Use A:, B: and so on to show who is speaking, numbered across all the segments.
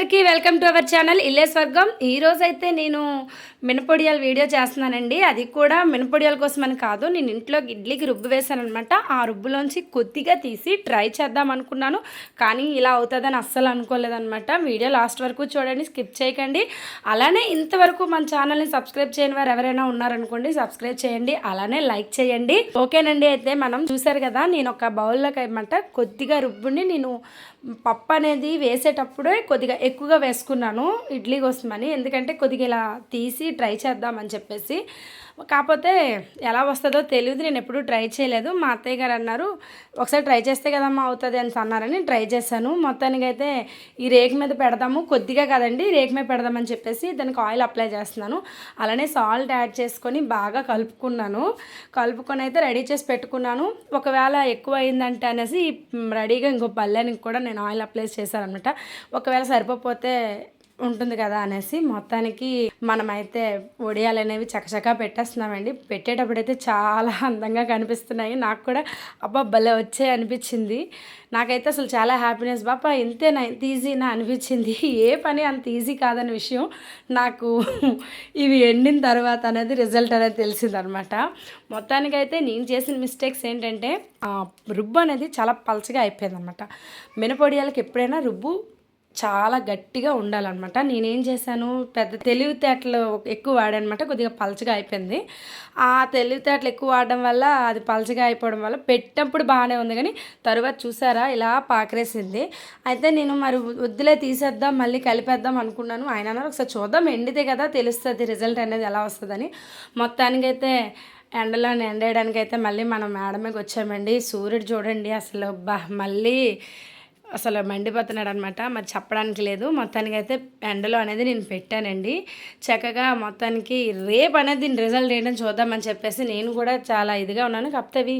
A: అందరికీ welcome to our channel ఇల్లే స్వర్గం. ఈరోజైతే నేను మినపొడియాల వీడియో చేస్తున్నానండి. అది కూడా మినపొడియాల కోసమని కాదు, నేను ఇంట్లో ఇడ్లీకి రుబ్బు వేసానమాట. ఆ రుబ్బులోంచి కొద్దిగా తీసి ట్రై చేద్దాం అనుకున్నాను, కానీ ఇలా అవుతుందని అస్సలు అనుకోలేదనమాట. వీడియో లాస్ట్ వరకు చూడండి, స్కిప్ చేయకండి. అలానే ఇంతవరకు మన ఛానల్ని సబ్స్క్రైబ్ చేయని వారు ఎవరైనా ఉన్నారనుకోండి, సబ్స్క్రైబ్ చేయండి, అలానే లైక్ చేయండి. ఓకేనండి. అయితే మనం చూసారు కదా, నేను ఒక బౌల్లోకి అనమాట కొద్దిగా రుబ్బుని నేను పప్పు అనేది వేసేటప్పుడే కొద్దిగా ఎక్కువగా వేసుకున్నాను ఇడ్లీ కోసమని, ఎందుకంటే కొద్దిగా ఇలా తీసి ట్రై చేద్దామని చెప్పేసి. కాకపోతే ఎలా వస్తుందో తెలియదు, నేను ఎప్పుడూ ట్రై చేయలేదు. మా అత్తయ్య గారు అన్నారు ఒకసారి ట్రై చేస్తే కదమ్మా అవుతుంది అని అన్నారని ట్రై చేశాను. మొత్తానికైతే ఈ రేకు మీద పెడదాము, కొద్దిగా కదండి రేకు మీద పెడదామని చెప్పేసి దానికి ఆయిల్ అప్లై చేస్తున్నాను. అలానే సాల్ట్ యాడ్ చేసుకొని బాగా కలుపుకొని అయితే రెడీ చేసి పెట్టుకున్నాను. ఒకవేళ ఎక్కువ అయిందంటే అనేసి రెడీగా ఇంకో పళ్ళెనికి కూడా నేను ఆయిల్ అప్లై చేశాను అనమాట. ఒకవేళ సరిపోతే ఉంటుంది కదా అనేసి మొత్తానికి మనమైతే వడియాలు అనేవి చకచకా పెట్టేస్తున్నామండి. పెట్టేటప్పుడైతే చాలా అందంగా కనిపిస్తున్నాయి. నాకు కూడా అబ్బా భలే వచ్చాయి అనిపించింది. నాకైతే అసలు చాలా హ్యాపీనెస్, బాపా ఇంతేనా, ఇంత ఈజీనా అనిపించింది. ఏ పని అంత ఈజీ కాదనే విషయం నాకు ఇవి ఎండిన తర్వాత అనేది రిజల్ట్ అనేది తెలిసిందనమాట. మొత్తానికైతే నేను చేసిన మిస్టేక్స్ ఏంటంటే రుబ్బు అనేది చాలా పలచగా అయిపోయింది అనమాట. మినపొడియాలకి ఎప్పుడైనా రుబ్బు చాలా గట్టిగా ఉండాలన్నమాట. నేనేం చేశాను, పెద్ద తెలివితేటలు ఎక్కువ వాడానమాట, కొద్దిగా పలచగా అయిపోయింది. ఆ తెలివితేటలు ఎక్కువ వాడడం వల్ల అది పలచగా అయిపోవడం వల్ల పెట్టినప్పుడు బాగానే ఉంది, కానీ తరువాత చూసారా ఇలా పాకరేసింది. అయితే నేను మరి వద్దులే తీసేద్దాం మళ్ళీ కలిపేద్దాం అనుకున్నాను. ఆయన అన్నారు ఒకసారి చూద్దాం, ఎండితే కదా తెలుస్తుంది రిజల్ట్ అనేది ఎలా వస్తుందని. మొత్తానికైతే ఎండలో ఎండేయడానికి అయితే మళ్ళీ మనం మేడమేకి వచ్చామండి. సూర్యుడు చూడండి అసలు మళ్ళీ అసలు మండిపోతున్నాడు అనమాట. మరి చెప్పడానికి లేదు. మొత్తానికి అయితే ఎండలో అనేది నేను పెట్టానండి చక్కగా. మొత్తానికి రేపు అనేది దీని రిజల్ట్ ఏంటని చూద్దామని చెప్పేసి నేను కూడా చాలా ఇదిగా ఉన్నాను. కాకపోతే అవి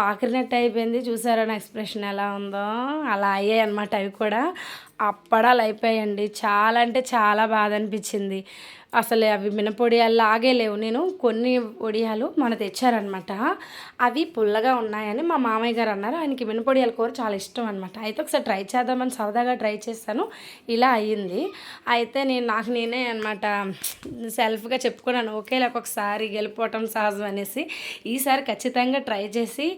A: పాకిరినట్టు అయిపోయింది. చూసారా నా ఎక్స్ప్రెషన్ ఎలా ఉందో, అలా అయ్యాయి అనమాట. అవి కూడా అప్పడాలు అయిపోయాయండి. చాలా అంటే చాలా బాధ అనిపించింది. అసలు అవి మినపొడియాలు లాగే లేవు. నేను కొన్ని వడియాలు మన తెచ్చారనమాట, అవి పుల్లగా ఉన్నాయని మా మామయ్య గారు అన్నారు. ఆయనకి మినపొడియాల కూర చాలా ఇష్టం అనమాట. అయితే ఒకసారి ట్రై చేద్దామని సరదాగా ట్రై చేశాను, ఇలా అయ్యింది. అయితే నాకు నేనే అనమాట సెల్ఫ్గా చెప్పుకున్నాను, ఓకేలా ఒకసారి గెలిపోవటం సహజం అనేసి. ఈసారి ఖచ్చితంగా ట్రై చేసి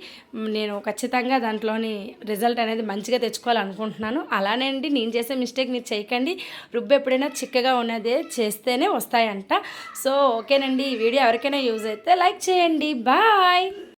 A: నేను ఖచ్చితంగా దాంట్లోని రిజల్ట్ అనేది మంచిగా తెచ్చుకోవాలనుకుంటున్నాను. అలానే అండి, నేను చేసే మిస్టేక్ మీరు చేయకండి. రుబ్బు ఎప్పుడైనా చిక్కగా ఉన్నదే చేస్తేనే వస్తాయంట. సో ఓకేనండి, ఈ వీడియో ఎవరికైనా యూజ్ అయితే లైక్ చేయండి. బాయ్.